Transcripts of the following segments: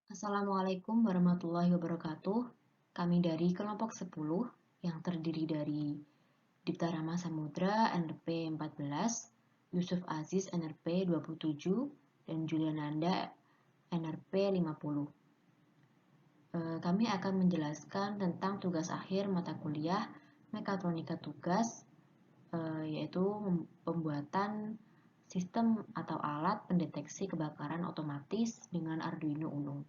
Assalamualaikum warahmatullahi wabarakatuh. Kami dari kelompok 10 yang terdiri dari Dipta Rama Samudra NRP 14, Yusuf Aziz NRP 27, dan Juliananda NRP 50. Kami akan menjelaskan tentang tugas akhir mata kuliah Mekatronika Tugas, yaitu pembuatan sistem atau alat pendeteksi kebakaran otomatis dengan Arduino Uno.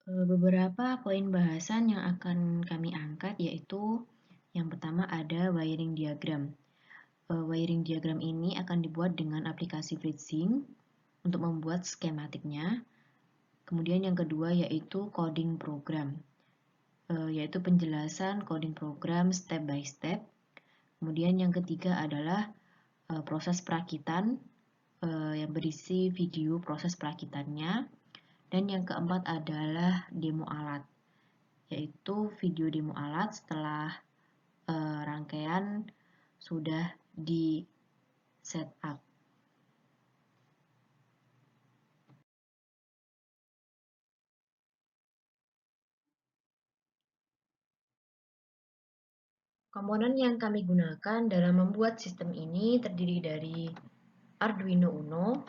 Beberapa poin bahasan yang akan kami angkat yaitu yang pertama ada wiring diagram. Wiring diagram ini akan dibuat dengan aplikasi FreeSync untuk membuat skematiknya. Kemudian yang kedua yaitu coding program, yaitu penjelasan coding program step by step. Kemudian yang ketiga adalah proses perakitan yang berisi video proses perakitannya. Dan yang keempat adalah demo alat, yaitu video demo alat setelah rangkaian sudah di setup. Komponen yang kami gunakan dalam membuat sistem ini terdiri dari Arduino Uno,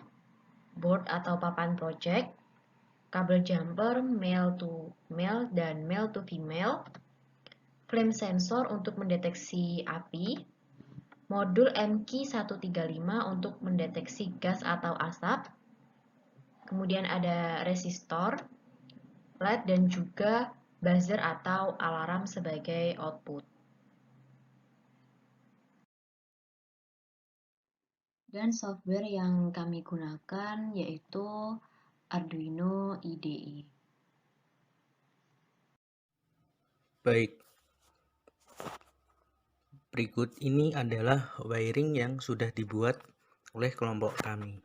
board atau papan project, kabel jumper male to male dan male to female, flame sensor untuk mendeteksi api, modul MQ135 untuk mendeteksi gas atau asap, kemudian ada resistor, LED, dan juga buzzer atau alarm sebagai output. Dan software yang kami gunakan yaitu Arduino IDE. Baik, berikut ini adalah wiring yang sudah dibuat oleh kelompok kami.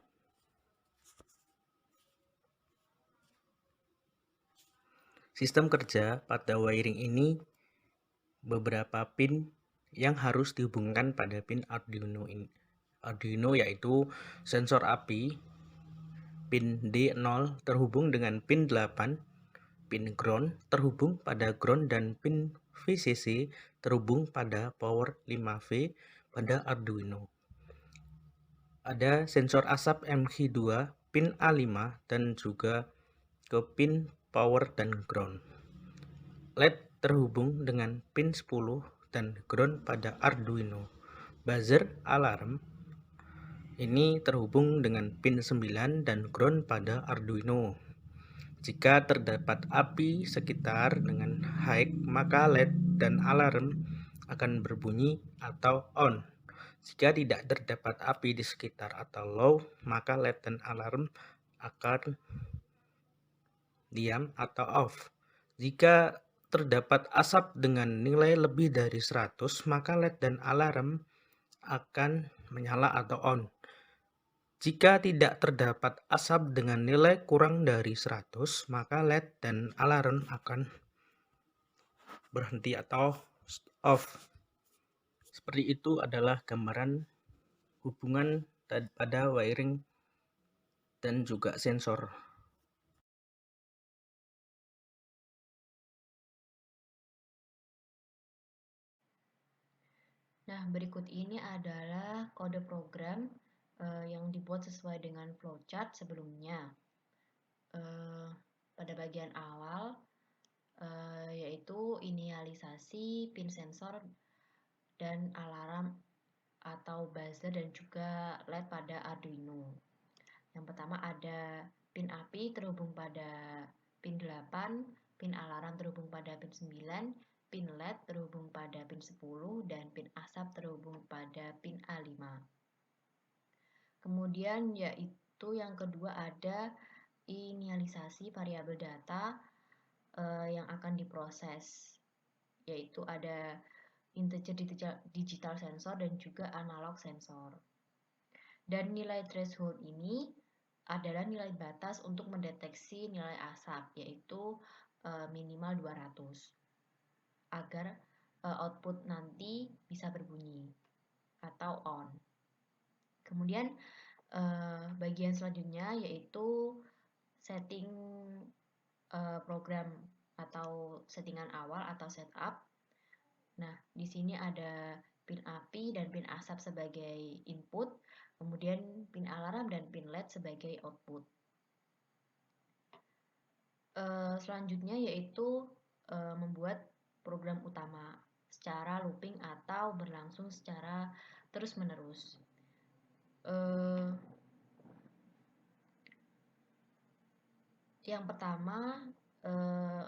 Sistem kerja pada wiring ini beberapa pin yang harus dihubungkan pada pin Arduino yaitu sensor api, pin D0 terhubung dengan pin 8, pin ground terhubung pada ground, dan pin VCC terhubung pada power 5V pada Arduino. Ada sensor asap MQ2, pin A5, dan juga ke pin power dan ground. LED terhubung dengan pin 10 dan ground pada Arduino. Buzzer alarm ini terhubung dengan pin 9 dan ground pada Arduino. Jika terdapat api sekitar dengan high, maka LED dan alarm akan berbunyi atau on. Jika tidak terdapat api di sekitar atau low, maka LED dan alarm akan diam atau off. Jika terdapat asap dengan nilai lebih dari 100, maka LED dan alarm akan menyala atau on. Jika tidak terdapat asap dengan nilai kurang dari 100, maka LED dan alarm akan berhenti atau off. Seperti itu adalah gambaran hubungan pada wiring dan juga sensor. Nah, berikut ini adalah kode program yang dibuat sesuai dengan flowchart sebelumnya. Pada bagian awal, yaitu inialisasi pin sensor dan alarm atau buzzer dan juga LED pada Arduino. Yang pertama ada pin api terhubung pada pin 8, pin alarm terhubung pada pin 9, pin LED terhubung pada pin 10, dan pin asap terhubung pada pin A5. Kemudian yaitu yang kedua ada inialisasi variabel data yang akan diproses, yaitu ada integer digital sensor dan juga analog sensor. Dan nilai threshold ini adalah nilai batas untuk mendeteksi nilai asap, yaitu minimal 200, agar output nanti bisa berbunyi atau on. Kemudian Bagian selanjutnya yaitu setting program atau settingan awal atau setup. Nah, di sini ada pin API dan pin ASAP sebagai input, kemudian pin alarm dan pin LED sebagai output. Selanjutnya yaitu membuat program utama secara looping atau berlangsung secara terus-menerus. Yang pertama,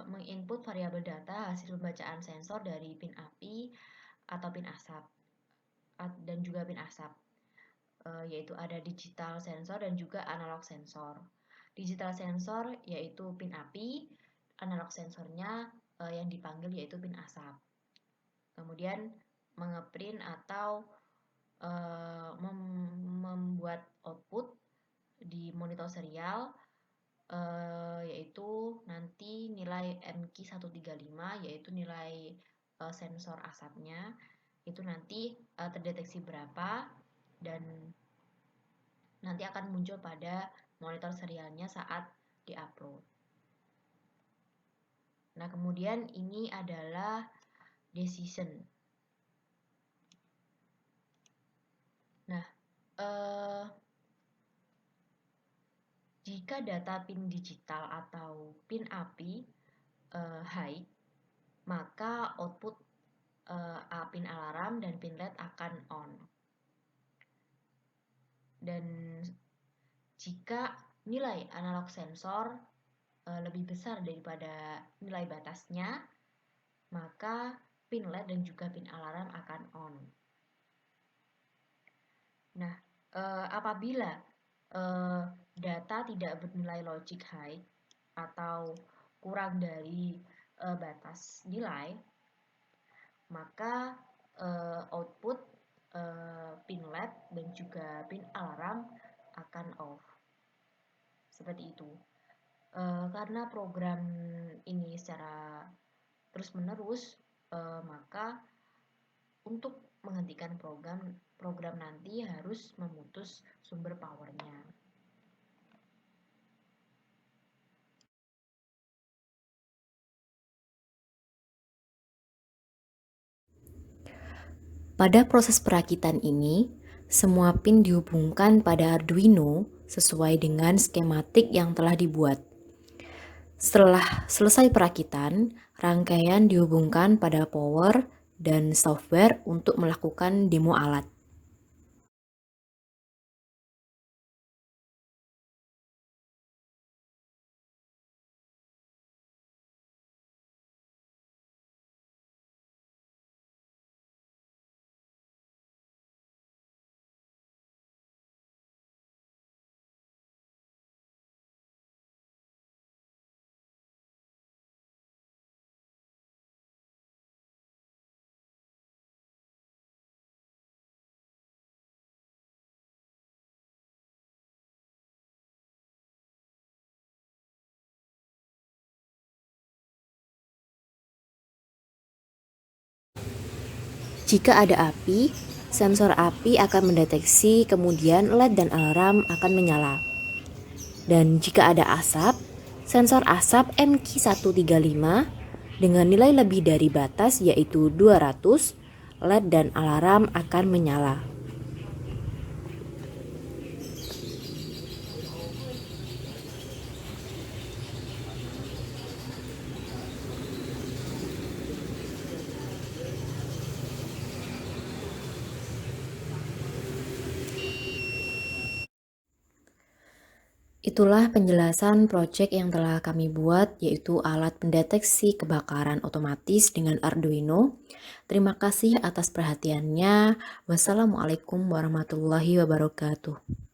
menginput variabel data hasil pembacaan sensor dari pin API atau pin ASAP dan juga pin ASAP, yaitu ada digital sensor dan juga analog sensor. Digital sensor yaitu pin API, analog sensornya yang dipanggil yaitu pin ASAP. Kemudian mengeprint atau membuat output di monitor serial, yaitu nanti nilai MQ135 yaitu nilai sensor asapnya itu nanti terdeteksi berapa dan nanti akan muncul pada monitor serialnya saat diupload. Nah, kemudian ini adalah decision. Nah, jika data pin digital atau pin API high, maka output pin alarm dan pin LED akan on. Dan jika nilai analog sensor lebih besar daripada nilai batasnya, maka pin LED dan juga pin alarm akan on. Nah, apabila data tidak bernilai logic high atau kurang dari batas nilai, maka output pin LED dan juga pin alarm akan off. Seperti itu. Karena program ini secara terus-menerus, maka untuk menghentikan program nanti harus memutus sumber powernya. Pada proses perakitan ini, semua pin dihubungkan pada Arduino sesuai dengan skematik yang telah dibuat. Setelah selesai perakitan, rangkaian dihubungkan pada power dan software untuk melakukan demo alat. Jika ada api, sensor api akan mendeteksi, kemudian LED dan alarm akan menyala. Dan jika ada asap, sensor asap MQ135 dengan nilai lebih dari batas yaitu 200, LED dan alarm akan menyala. Itulah penjelasan proyek yang telah kami buat, yaitu alat pendeteksi kebakaran otomatis dengan Arduino. Terima kasih atas perhatiannya. Wassalamualaikum warahmatullahi wabarakatuh.